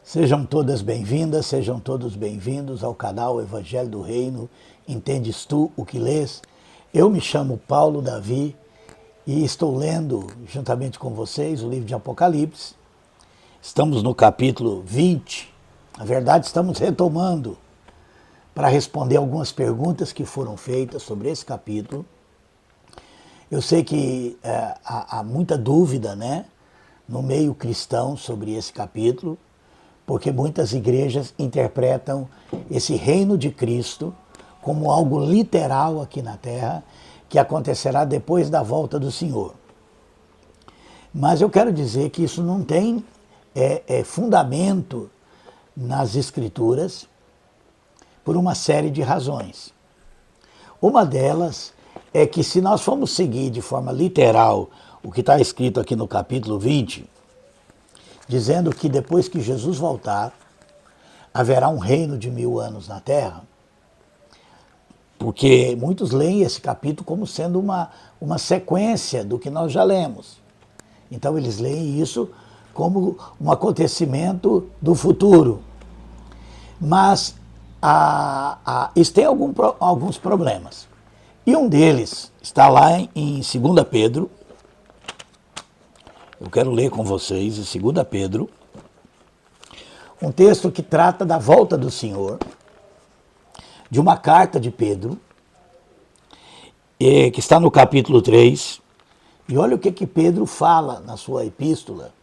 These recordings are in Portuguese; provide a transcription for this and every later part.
Sejam todas bem-vindas, sejam todos bem-vindos ao canal Evangelho do Reino, Entendes Tu o que lês? Eu me chamo Paulo Davi e estou lendo, juntamente com vocês, o livro de Apocalipse. Estamos no capítulo 20, na verdade estamos retomando para responder algumas perguntas que foram feitas sobre esse capítulo. Eu sei que há muita dúvida, no meio cristão sobre esse capítulo, porque muitas igrejas interpretam esse reino de Cristo como algo literal aqui na terra, que acontecerá depois da volta do Senhor. Mas eu quero dizer que isso não tem fundamento nas Escrituras por uma série de razões. Uma delas é que se nós formos seguir de forma literal o que está escrito aqui no capítulo 20, dizendo que depois que Jesus voltar, haverá um reino de 1000 anos na terra, porque muitos leem esse capítulo como sendo uma sequência do que nós já lemos. Então eles leem isso como um acontecimento do futuro. Mas isso tem alguns problemas. E um deles está lá em 2 Pedro. Eu quero ler com vocês em 2 Pedro, um texto que trata da volta do Senhor, de uma carta de Pedro, que está no capítulo 3. E olha o que Pedro fala na sua epístola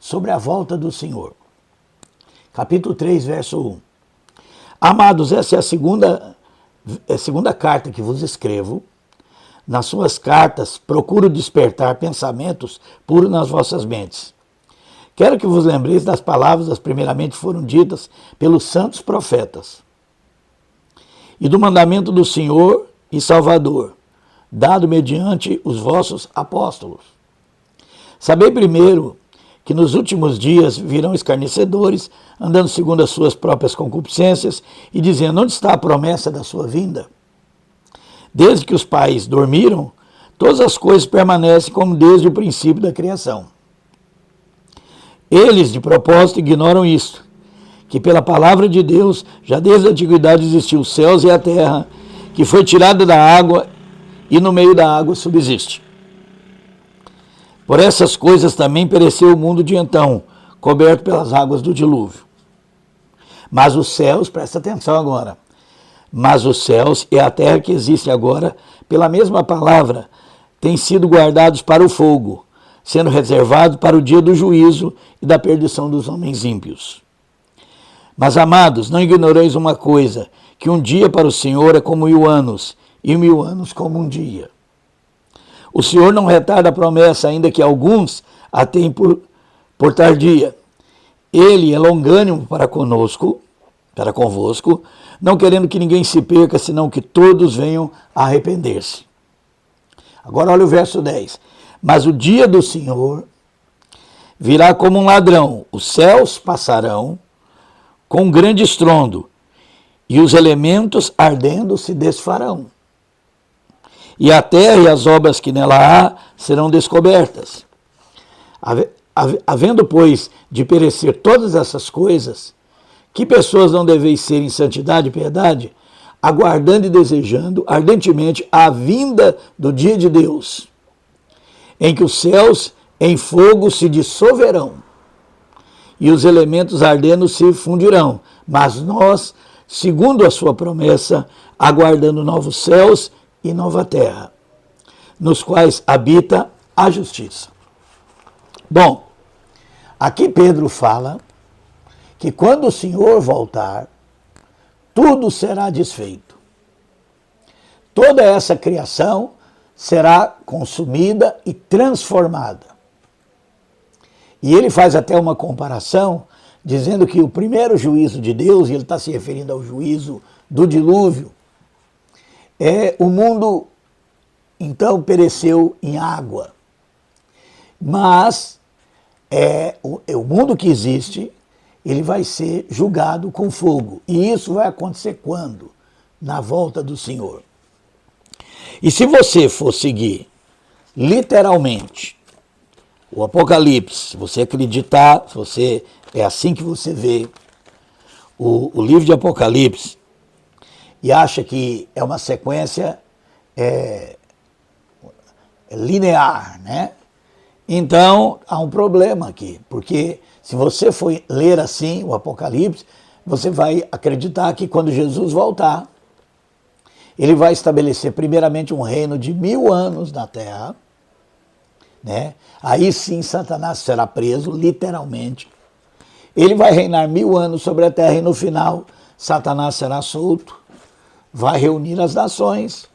sobre a volta do Senhor. Capítulo 3, verso 1. Amados, essa é a segunda carta que vos escrevo. Nas suas cartas, procuro despertar pensamentos puros nas vossas mentes. Quero que vos lembreis das palavras que primeiramente foram ditas pelos santos profetas, e do mandamento do Senhor e Salvador, dado mediante os vossos apóstolos. Sabei primeiro que nos últimos dias virão escarnecedores, andando segundo as suas próprias concupiscências, e dizendo: onde está a promessa da sua vinda? Desde que os pais dormiram, todas as coisas permanecem como desde o princípio da criação. Eles, de propósito, ignoram isto, que pela palavra de Deus, já desde a antiguidade existiu os céus e a terra, que foi tirada da água e no meio da água subsiste. Por essas coisas também pereceu o mundo de então, coberto pelas águas do dilúvio. Mas os céus, presta atenção agora, mas os céus e a terra que existe agora, pela mesma palavra, têm sido guardados para o fogo, sendo reservados para o dia do juízo e da perdição dos homens ímpios. Mas, amados, não ignoreis uma coisa, que um dia para o Senhor é como 1000 anos, e 1000 anos como um dia. O Senhor não retarda a promessa, ainda que alguns a tenham por tardia. Ele é longânimo para convosco, não querendo que ninguém se perca, senão que todos venham a arrepender-se. Agora olha o verso 10. Mas o dia do Senhor virá como um ladrão, os céus passarão com um grande estrondo, e os elementos ardendo se desfarão. E a terra e as obras que nela há serão descobertas. Havendo, pois, de perecer todas essas coisas, que pessoas não deveis ser em santidade e piedade, aguardando e desejando ardentemente a vinda do dia de Deus, em que os céus em fogo se dissolverão, e os elementos ardendo se fundirão, mas nós, segundo a sua promessa, aguardando novos céus e nova terra, nos quais habita a justiça. Bom, aqui Pedro fala que quando o Senhor voltar, tudo será desfeito. Toda essa criação será consumida e transformada. E ele faz até uma comparação, dizendo que o primeiro juízo de Deus, e ele está se referindo ao juízo do dilúvio, o mundo, então, pereceu em água. Mas o mundo que existe, ele vai ser julgado com fogo. E isso vai acontecer quando? Na volta do Senhor. E se você for seguir literalmente o Apocalipse, se você acreditar, se você é assim que você vê o livro de Apocalipse e acha que é uma sequência linear, né? Então, há um problema aqui, porque se você for ler assim o Apocalipse, você vai acreditar que quando Jesus voltar, ele vai estabelecer primeiramente um reino de 1000 anos na terra, né? Aí sim Satanás será preso, literalmente. Ele vai reinar 1000 anos sobre a terra e no final Satanás será solto, vai reunir as nações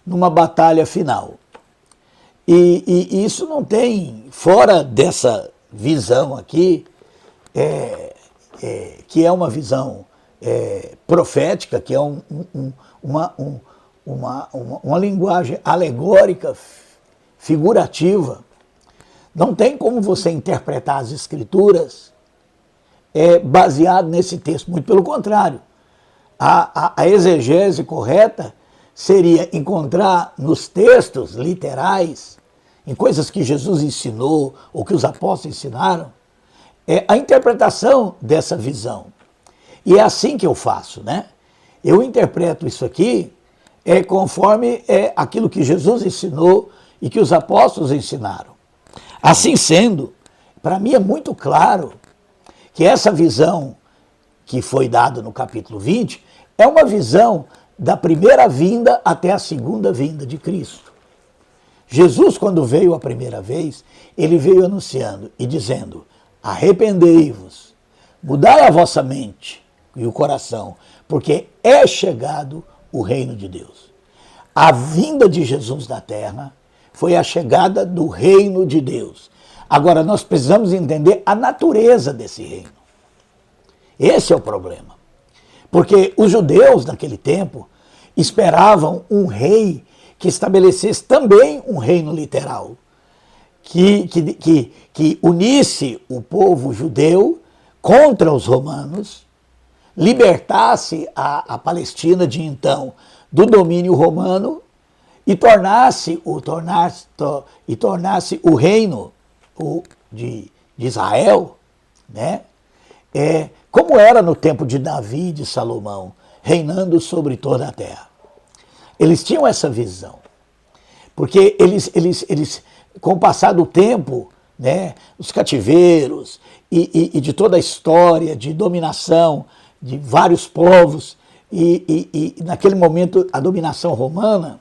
numa batalha final. E isso não tem, fora dessa visão aqui, que é uma visão profética, que é uma linguagem alegórica, figurativa. Não tem como você interpretar as Escrituras baseado nesse texto, muito pelo contrário. A exegese correta seria encontrar nos textos literais, em coisas que Jesus ensinou ou que os apóstolos ensinaram, a interpretação dessa visão. E é assim que eu faço, né? Eu interpreto isso aqui conforme aquilo que Jesus ensinou e que os apóstolos ensinaram. Assim sendo, para mim é muito claro que essa visão que foi dada no capítulo 20 é uma visão da primeira vinda até a segunda vinda de Cristo. Jesus, quando veio a primeira vez, ele veio anunciando e dizendo: arrependei-vos, mudai a vossa mente e o coração, porque é chegado o reino de Deus. A vinda de Jesus na terra foi a chegada do reino de Deus. Agora, nós precisamos entender a natureza desse reino. Esse é o problema. Porque os judeus, naquele tempo, esperavam um rei que estabelecesse também um reino literal, que unisse o povo judeu contra os romanos, libertasse a Palestina de então do domínio romano e tornasse o reino de Israel, né? Como era no tempo de Davi e de Salomão, reinando sobre toda a terra. Eles tinham essa visão, porque eles com o passar do tempo, né, os cativeiros e de toda a história de dominação de vários povos, e naquele momento a dominação romana,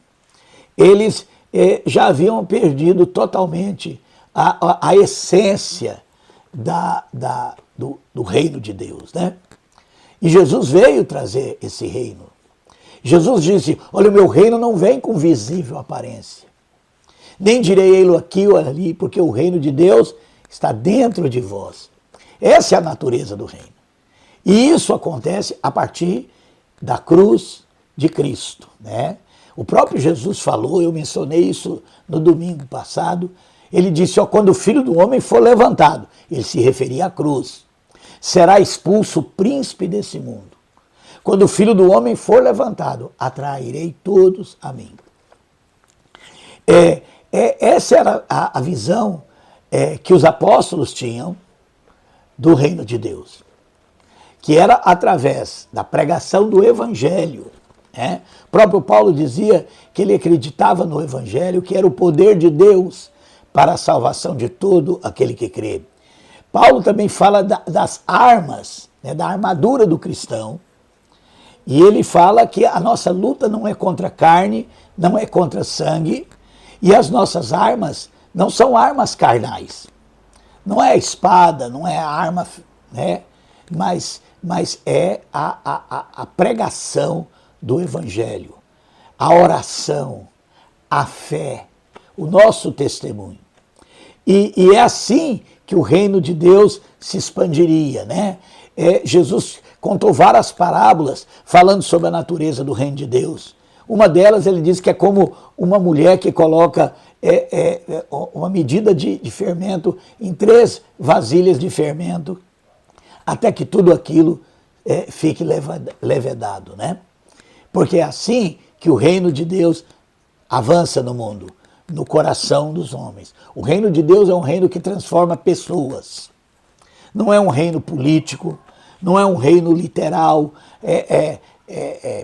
eles já haviam perdido totalmente a essência do reino de Deus, né? E Jesus veio trazer esse reino. Jesus disse: olha, o meu reino não vem com visível aparência, nem direi ei-lo aqui ou ali, porque o reino de Deus está dentro de vós. Essa é a natureza do reino. E isso acontece a partir da cruz de Cristo, né? O próprio Jesus falou, eu mencionei isso no domingo passado, ele disse: ó, quando o Filho do Homem for levantado, ele se referia à cruz, será expulso o príncipe desse mundo. Quando o Filho do Homem for levantado, atrairei todos a mim. Essa era a visão que os apóstolos tinham do reino de Deus, que era através da pregação do Evangelho. Né? O próprio Paulo dizia que ele acreditava no Evangelho, que era o poder de Deus para a salvação de todo aquele que crê. Paulo também fala das armas, né, da armadura do cristão, e ele fala que a nossa luta não é contra carne, não é contra sangue, e as nossas armas não são armas carnais. Não é a espada, não é a arma, né, mas é a pregação do Evangelho, a oração, a fé, o nosso testemunho. E é assim que o reino de Deus se expandiria, né? Jesus contou várias parábolas falando sobre a natureza do reino de Deus. Uma delas ele diz que é como uma mulher que coloca uma medida de fermento em 3 vasilhas de fermento, até que tudo aquilo fique levedado, né? Porque é assim que o reino de Deus avança no mundo, no coração dos homens. O reino de Deus é um reino que transforma pessoas. não é um reino político, não é um reino literal,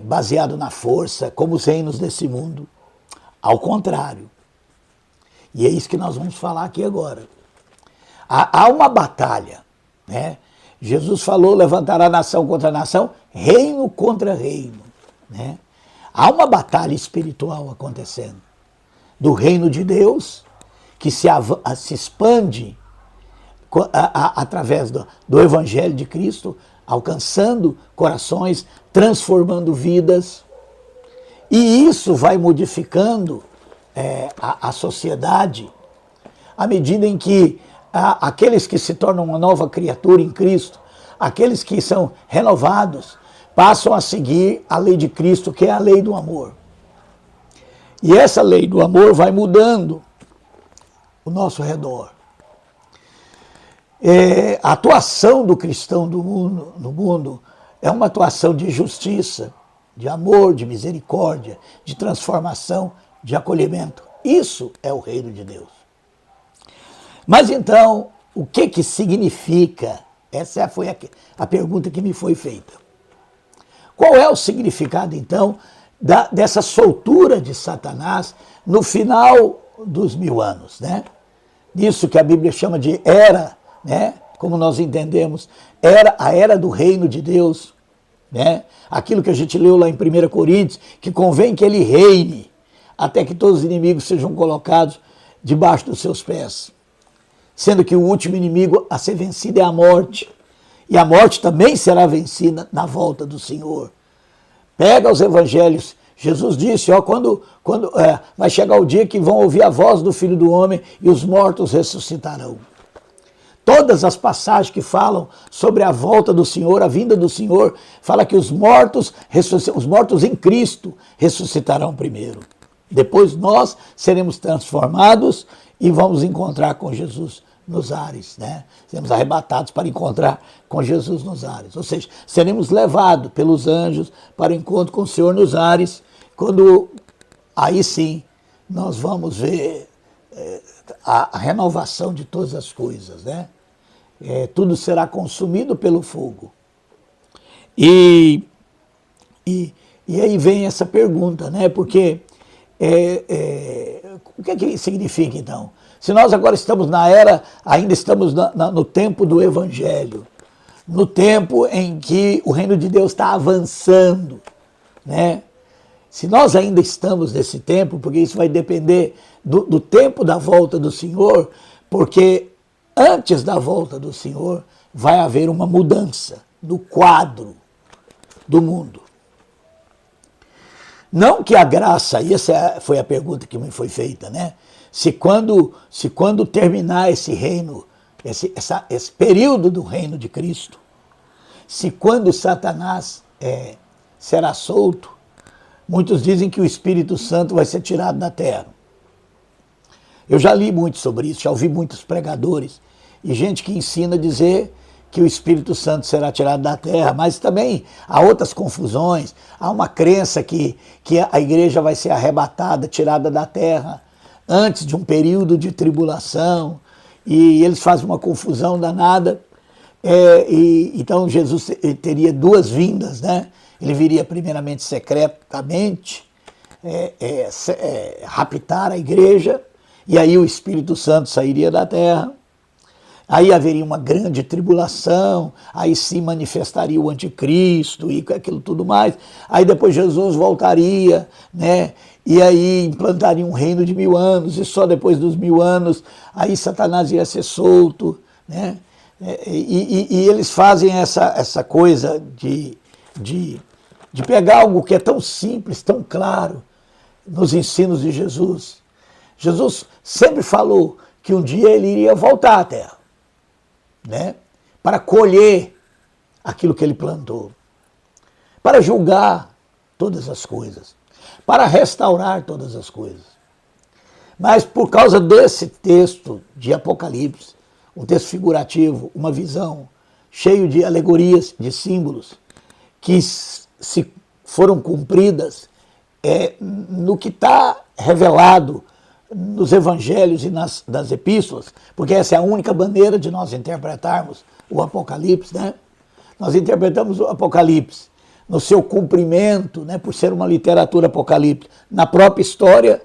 baseado na força, como os reinos desse mundo. Ao contrário. E é isso que nós vamos falar aqui agora. Há uma batalha, né? Jesus falou, levantará nação contra nação, reino contra reino, né? Há uma batalha espiritual acontecendo. Do reino de Deus, que se expande através do Evangelho de Cristo, alcançando corações, transformando vidas. E isso vai modificando a sociedade à medida em que aqueles que se tornam uma nova criatura em Cristo, aqueles que são renovados, passam a seguir a lei de Cristo, que é a lei do amor. E essa lei do amor vai mudando o nosso redor. A atuação do cristão no mundo é uma atuação de justiça, de amor, de misericórdia, de transformação, de acolhimento. Isso é o reino de Deus. Mas então, o que significa? Essa foi a pergunta que me foi feita. Qual é o significado, então, dessa soltura de Satanás no final dos 1000 anos, né? Isso que a Bíblia chama de era, né? Como nós entendemos, a era do reino de Deus, né? Aquilo que a gente leu lá em 1 Coríntios, que convém que ele reine, até que todos os inimigos sejam colocados debaixo dos seus pés. Sendo que o último inimigo a ser vencido é a morte. E a morte também será vencida na volta do Senhor. Pega os evangelhos. Jesus disse, quando vai chegar o dia que vão ouvir a voz do Filho do Homem e os mortos ressuscitarão. Todas as passagens que falam sobre a volta do Senhor, a vinda do Senhor, fala que os mortos em Cristo ressuscitarão primeiro. Depois nós seremos transformados e vamos encontrar com Jesus nos ares, né? Seremos arrebatados para encontrar com Jesus nos ares. Ou seja, seremos levados pelos anjos para o encontro com o Senhor nos ares, quando aí sim nós vamos ver a renovação de todas as coisas, né? Tudo será consumido pelo fogo. E aí vem essa pergunta, né? Porque o que significa então? Se nós agora estamos na era, ainda estamos no tempo do Evangelho, no tempo em que o reino de Deus está avançando, né? Se nós ainda estamos nesse tempo, porque isso vai depender do tempo da volta do Senhor, porque antes da volta do Senhor vai haver uma mudança no quadro do mundo. Não que a graça, e essa foi a pergunta que me foi feita, né? Se quando terminar esse reino, esse período do reino de Cristo, se quando Satanás será solto, muitos dizem que o Espírito Santo vai ser tirado da terra. Eu já li muito sobre isso, já ouvi muitos pregadores e gente que ensina a dizer que o Espírito Santo será tirado da terra, mas também há outras confusões, há uma crença que a igreja vai ser arrebatada, tirada da terra, antes de um período de tribulação, e eles fazem uma confusão danada. Então Jesus teria duas vindas, né? Ele viria primeiramente secretamente, raptar a igreja, e aí o Espírito Santo sairia da terra. Aí haveria uma grande tribulação, aí se manifestaria o anticristo e aquilo tudo mais. Aí depois Jesus voltaria, né? E aí implantaria um reino de 1000 anos, e só depois dos 1000 anos, aí Satanás ia ser solto, né? E eles fazem essa coisa de pegar algo que é tão simples, tão claro, nos ensinos de Jesus. Jesus sempre falou que um dia ele iria voltar à terra, né? Para colher aquilo que ele plantou, para julgar todas as coisas, para restaurar todas as coisas. Mas por causa desse texto de Apocalipse, um texto figurativo, uma visão cheio de alegorias, de símbolos, que se foram cumpridas no que está revelado nos evangelhos e nas epístolas, porque essa é a única maneira de nós interpretarmos o Apocalipse, né? Nós interpretamos o Apocalipse no seu cumprimento, né, por ser uma literatura apocalíptica, na própria história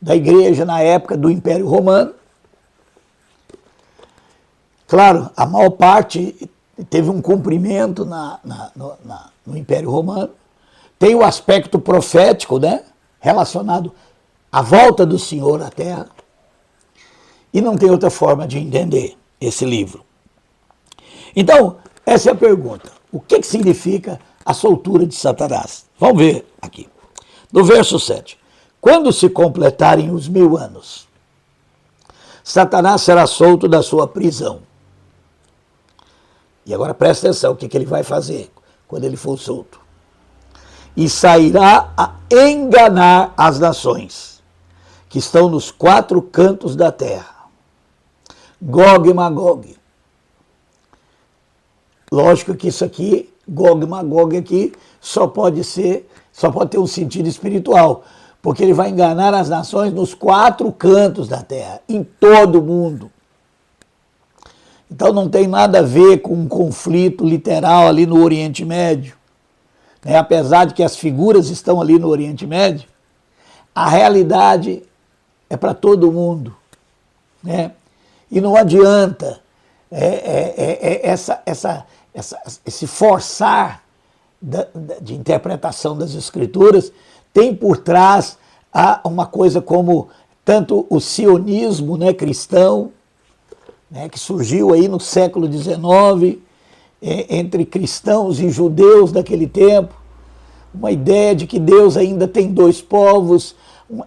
da igreja na época do Império Romano. Claro, a maior parte teve um cumprimento no Império Romano. Tem o aspecto profético, né, relacionado à volta do Senhor à Terra. E não tem outra forma de entender esse livro. Então, essa é a pergunta. O que significa a soltura de Satanás? Vamos ver aqui. No verso 7. Quando se completarem os 1000 anos, Satanás será solto da sua prisão. E agora presta atenção, o que ele vai fazer quando ele for solto. E sairá a enganar as nações que estão nos 4 cantos da terra. Gog e Magog. Lógico que isso aqui, Gog e Magog aqui, só pode ter um sentido espiritual, porque ele vai enganar as nações nos 4 cantos da terra, em todo o mundo. Então não tem nada a ver com um conflito literal ali no Oriente Médio. Né? Apesar de que as figuras estão ali no Oriente Médio, a realidade é para todo mundo. Né? E não adianta esse forçar de interpretação das Escrituras, tem por trás uma coisa como tanto o sionismo, né, cristão, né, que surgiu aí no século XIX, entre cristãos e judeus daquele tempo, uma ideia de que Deus ainda tem 2 povos,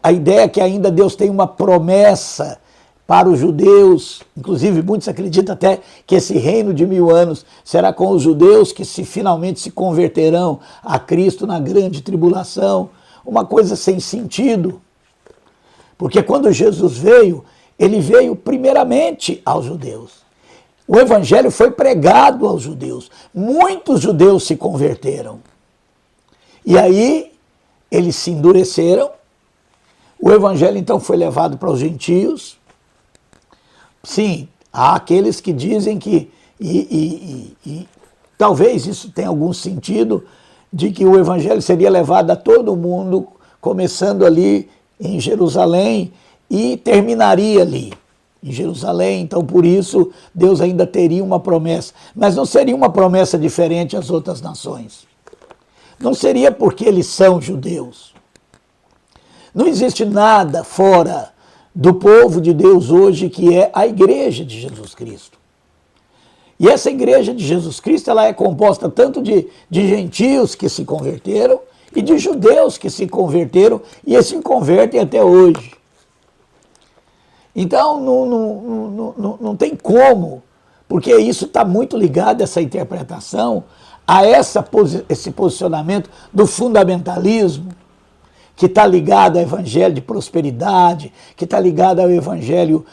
a ideia que ainda Deus tem uma promessa para os judeus, inclusive muitos acreditam até que esse reino de 1000 anos será com os judeus que finalmente se converterão a Cristo na grande tribulação, uma coisa sem sentido, porque quando Jesus veio, ele veio primeiramente aos judeus. O evangelho foi pregado aos judeus, muitos judeus se converteram, e aí eles se endureceram, o evangelho então foi levado para os gentios. Sim, há aqueles que dizem que, e talvez isso tenha algum sentido, de que o evangelho seria levado a todo mundo, começando ali em Jerusalém e terminaria ali em Jerusalém. Então, por isso, Deus ainda teria uma promessa. Mas não seria uma promessa diferente às outras nações. Não seria porque eles são judeus. Não existe nada fora do povo de Deus hoje, que é a igreja de Jesus Cristo. E essa igreja de Jesus Cristo, ela é composta tanto de gentios que se converteram e de judeus que se converteram e se convertem até hoje. Então, não tem como, porque isso está muito ligado, essa interpretação, a esse posicionamento do fundamentalismo, que está ligado ao evangelho de prosperidade, que está ligado ao evangelho,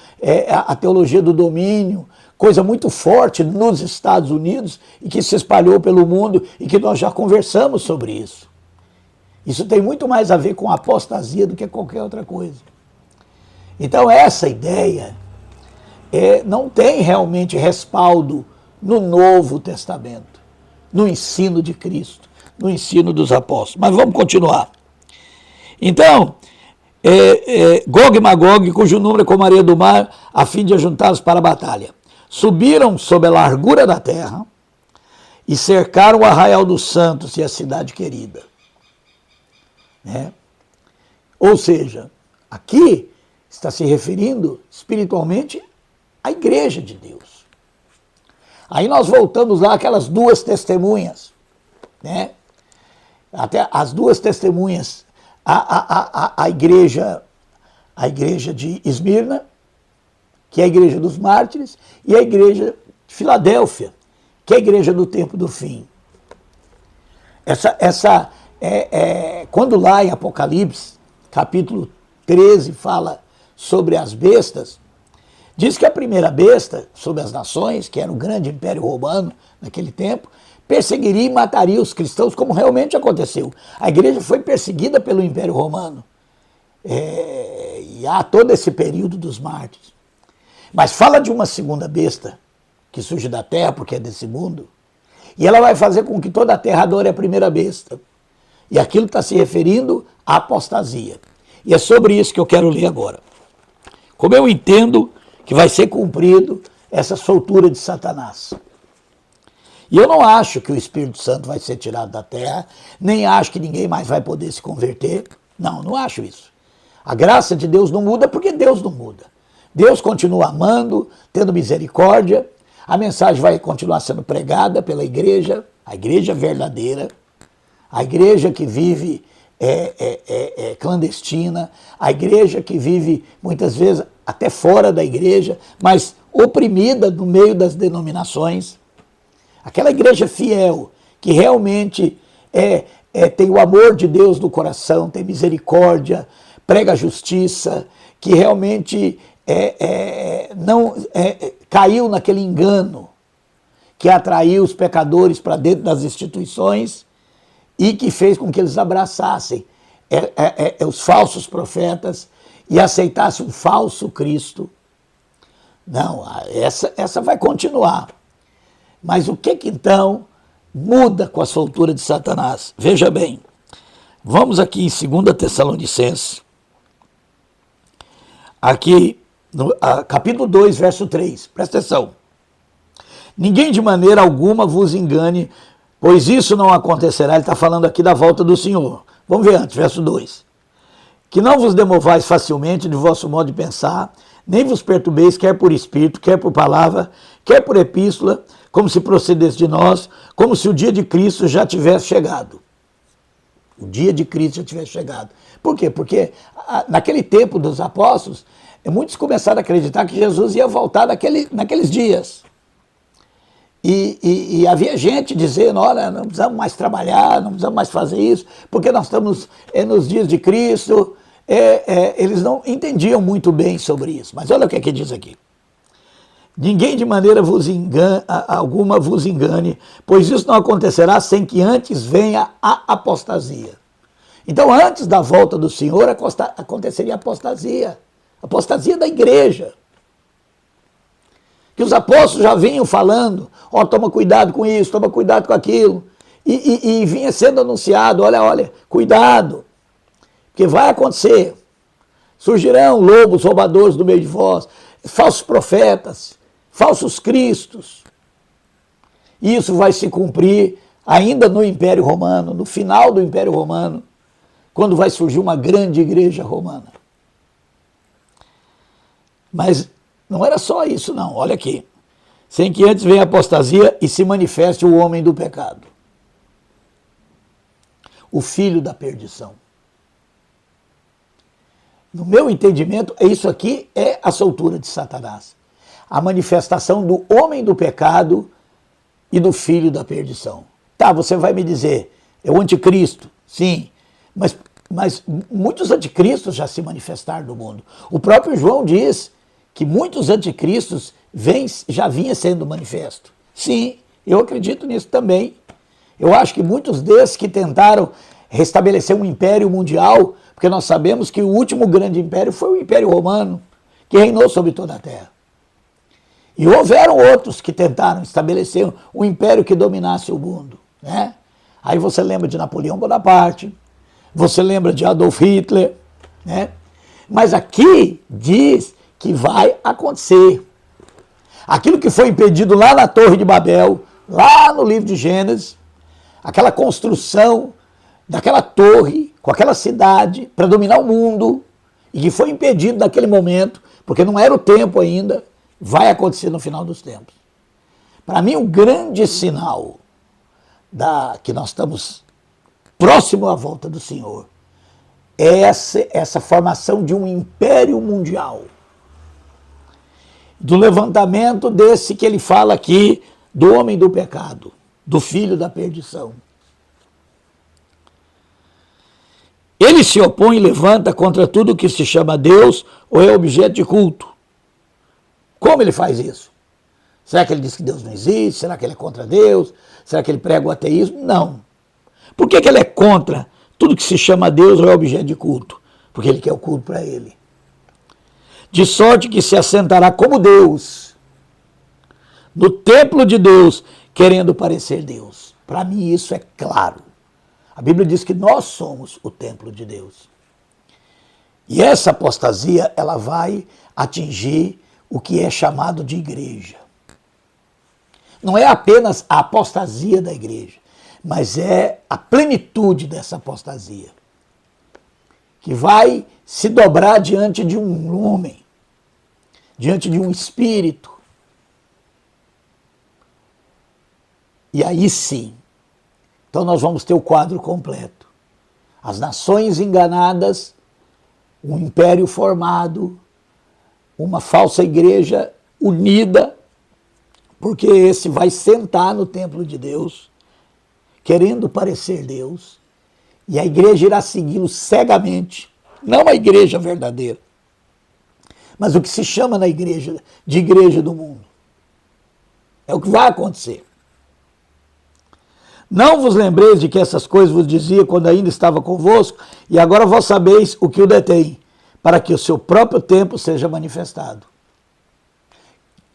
à teologia do domínio, coisa muito forte nos Estados Unidos e que se espalhou pelo mundo e que nós já conversamos sobre isso. Isso tem muito mais a ver com apostasia do que qualquer outra coisa. Então essa ideia não tem realmente respaldo no Novo Testamento, no ensino de Cristo, no ensino dos apóstolos. Mas vamos continuar. Então, Gog e Magog, cujo número é como a areia do mar, a fim de ajuntá-los para a batalha, subiram sob a largura da terra e cercaram o arraial dos santos e a cidade querida. Né? Ou seja, aqui está se referindo espiritualmente à igreja de Deus. Aí nós voltamos lá àquelas 2 testemunhas, né? Até as 2 testemunhas, a igreja de Esmirna, que é a igreja dos mártires, e a igreja de Filadélfia, que é a igreja do tempo do fim. Quando lá em Apocalipse, capítulo 13, fala sobre as bestas, diz que a primeira besta sobre as nações, que era o grande império romano naquele tempo, perseguiria e mataria os cristãos, como realmente aconteceu. A igreja foi perseguida pelo Império Romano. E há todo esse período dos mártires. Mas fala de uma segunda besta, que surge da terra, porque é desse mundo, e ela vai fazer com que toda a terra adore a primeira besta. E aquilo está se referindo à apostasia. E é sobre isso que eu quero ler agora. Como eu entendo que vai ser cumprido essa soltura de Satanás. E eu não acho que o Espírito Santo vai ser tirado da terra, nem acho que ninguém mais vai poder se converter. Não, não acho isso. A graça de Deus não muda porque Deus não muda. Deus continua amando, tendo misericórdia. A mensagem vai continuar sendo pregada pela igreja, a igreja verdadeira, a igreja que vive clandestina, a igreja que vive muitas vezes até fora da igreja, mas oprimida no meio das denominações. Aquela igreja fiel, que realmente tem o amor de Deus no coração, tem misericórdia, prega a justiça, que realmente não caiu naquele engano que atraiu os pecadores para dentro das instituições e que fez com que eles abraçassem os falsos profetas e aceitassem um falso Cristo. Não, essa vai continuar. Mas o que então muda com a soltura de Satanás? Veja bem, vamos aqui em 2 Tessalonicenses, aqui no capítulo 2, verso 3, presta atenção. Ninguém de maneira alguma vos engane, pois isso não acontecerá. Ele está falando aqui da volta do Senhor. Vamos ver antes, verso 2. Que não vos demovais facilmente de vosso modo de pensar, nem vos perturbeis, quer por espírito, quer por palavra, quer por epístola, como se procedesse de nós, como se o dia de Cristo já tivesse chegado. O dia de Cristo já tivesse chegado. Por quê? Porque naquele tempo dos apóstolos, muitos começaram a acreditar que Jesus ia voltar naqueles dias. E havia gente dizendo, olha, não precisamos mais trabalhar, não precisamos mais fazer isso, porque nós estamos nos dias de Cristo. Eles não entendiam muito bem sobre isso. Mas olha o que é que diz aqui. Ninguém de maneira alguma vos engane, pois isso não acontecerá sem que antes venha a apostasia. Então, antes da volta do Senhor, aconteceria a apostasia da igreja. Que os apóstolos já vinham falando, toma cuidado com isso, toma cuidado com aquilo, e vinha sendo anunciado, olha, cuidado, porque vai acontecer, surgirão lobos roubadores do meio de vós, falsos profetas, falsos cristos. Isso vai se cumprir ainda no Império Romano, no final do Império Romano, quando vai surgir uma grande igreja romana. Mas não era só isso, não. Olha aqui. Sem que antes venha a apostasia e se manifeste o homem do pecado. O filho da perdição. No meu entendimento, isso aqui é a soltura de Satanás. A manifestação do homem do pecado e do filho da perdição. Tá, você vai me dizer, é o anticristo. Sim, mas muitos anticristos já se manifestaram no mundo. O próprio João diz que muitos anticristos já vinha sendo manifesto. Sim, eu acredito nisso também. Eu acho que muitos desses que tentaram restabelecer um império mundial, porque nós sabemos que o último grande império foi o Império Romano, que reinou sobre toda a terra. E houveram outros que tentaram estabelecer um império que dominasse o mundo, né? Aí você lembra de Napoleão Bonaparte, você lembra de Adolf Hitler, né? Mas aqui diz que vai acontecer. Aquilo que foi impedido lá na Torre de Babel, lá no livro de Gênesis, aquela construção daquela torre, com aquela cidade, para dominar o mundo, e que foi impedido naquele momento, porque não era o tempo ainda, vai acontecer no final dos tempos. Para mim, o grande sinal que nós estamos próximo à volta do Senhor é essa formação de um império mundial. Do levantamento desse que ele fala aqui, do homem do pecado, do filho da perdição. Ele se opõe e levanta contra tudo que se chama Deus ou é objeto de culto. Como ele faz isso? Será que ele diz que Deus não existe? Será que ele é contra Deus? Será que ele prega o ateísmo? Não. Por que ele é contra tudo que se chama Deus ou é objeto de culto? Porque ele quer o culto para ele. De sorte que se assentará como Deus no templo de Deus, querendo parecer Deus. Para mim isso é claro. A Bíblia diz que nós somos o templo de Deus. E essa apostasia, ela vai atingir o que é chamado de igreja. Não é apenas a apostasia da igreja, mas é a plenitude dessa apostasia, que vai se dobrar diante de um homem, diante de um espírito. E aí sim, então nós vamos ter o quadro completo. As nações enganadas, um império formado, uma falsa igreja unida, porque esse vai sentar no templo de Deus, querendo parecer Deus, e a igreja irá segui-lo cegamente, não a igreja verdadeira, mas o que se chama na igreja, de igreja do mundo. É o que vai acontecer. Não vos lembreis de que essas coisas vos dizia quando ainda estava convosco, e agora vós sabeis o que o detém, para que o seu próprio tempo seja manifestado.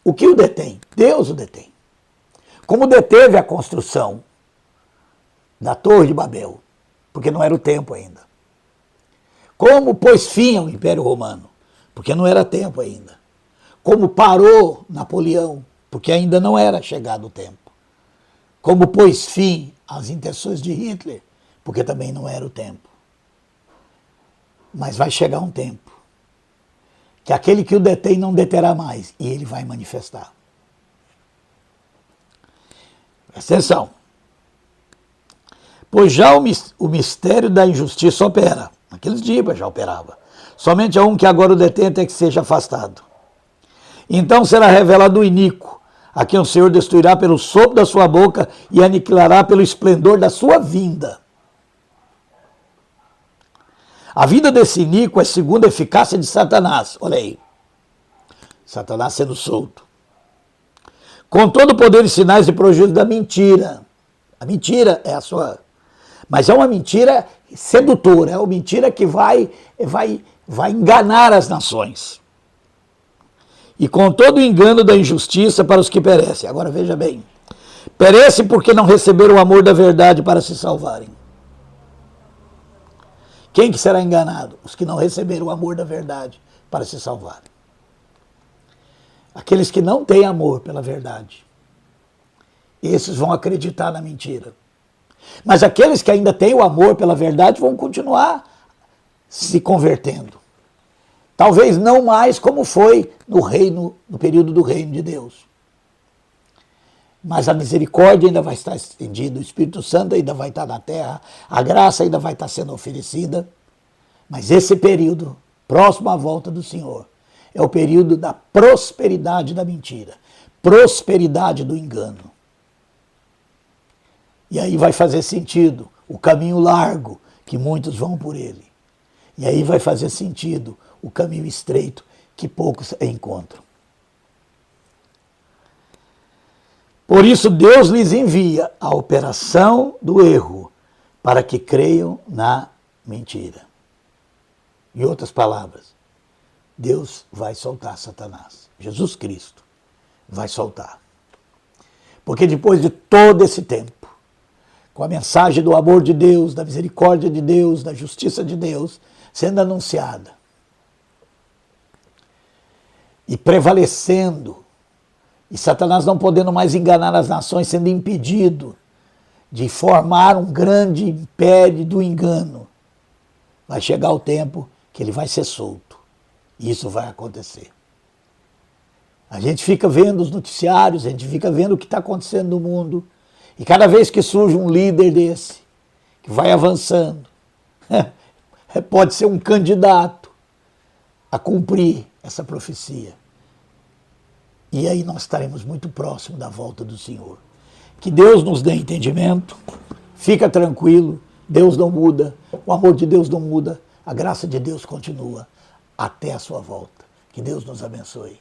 O que o detém? Deus o detém. Como deteve a construção da Torre de Babel, porque não era o tempo ainda. Como pôs fim ao Império Romano, porque não era tempo ainda. Como parou Napoleão, porque ainda não era chegado o tempo. Como pôs fim às intenções de Hitler, porque também não era o tempo. Mas vai chegar um tempo que aquele que o detém não deterá mais, e ele vai manifestar. Presta atenção. Pois já o mistério da injustiça opera. Naqueles dias já operava. Somente a um que agora o detém até que seja afastado. Então será revelado o iníquo, a quem o Senhor destruirá pelo sopro da sua boca e aniquilará pelo esplendor da sua vinda. A vida desse iníquo é segundo a eficácia de Satanás. Olha aí. Satanás sendo solto. Com todo o poder e sinais e prodígios da mentira. A mentira é a sua... Mas é uma mentira sedutora. É uma mentira que vai enganar as nações. E com todo o engano da injustiça para os que perecem. Agora veja bem. Perecem porque não receberam o amor da verdade para se salvarem. Quem que será enganado? Os que não receberam o amor da verdade para se salvar. Aqueles que não têm amor pela verdade. Esses vão acreditar na mentira. Mas aqueles que ainda têm o amor pela verdade vão continuar se convertendo. Talvez não mais como foi no período do reino de Deus. Mas a misericórdia ainda vai estar estendida, o Espírito Santo ainda vai estar na terra, a graça ainda vai estar sendo oferecida. Mas esse período, próximo à volta do Senhor, é o período da prosperidade da mentira, prosperidade do engano. E aí vai fazer sentido o caminho largo, que muitos vão por ele. E aí vai fazer sentido o caminho estreito, que poucos encontram. Por isso Deus lhes envia a operação do erro, para que creiam na mentira. Em outras palavras, Deus vai soltar Satanás. Jesus Cristo vai soltar. Porque depois de todo esse tempo, com a mensagem do amor de Deus, da misericórdia de Deus, da justiça de Deus sendo anunciada e prevalecendo, e Satanás não podendo mais enganar as nações, sendo impedido de formar um grande império do engano, vai chegar o tempo que ele vai ser solto. E isso vai acontecer. A gente fica vendo os noticiários, a gente fica vendo o que está acontecendo no mundo, e cada vez que surge um líder desse, que vai avançando, pode ser um candidato a cumprir essa profecia. E aí nós estaremos muito próximos da volta do Senhor. Que Deus nos dê entendimento, fica tranquilo, Deus não muda, o amor de Deus não muda, a graça de Deus continua até a sua volta. Que Deus nos abençoe.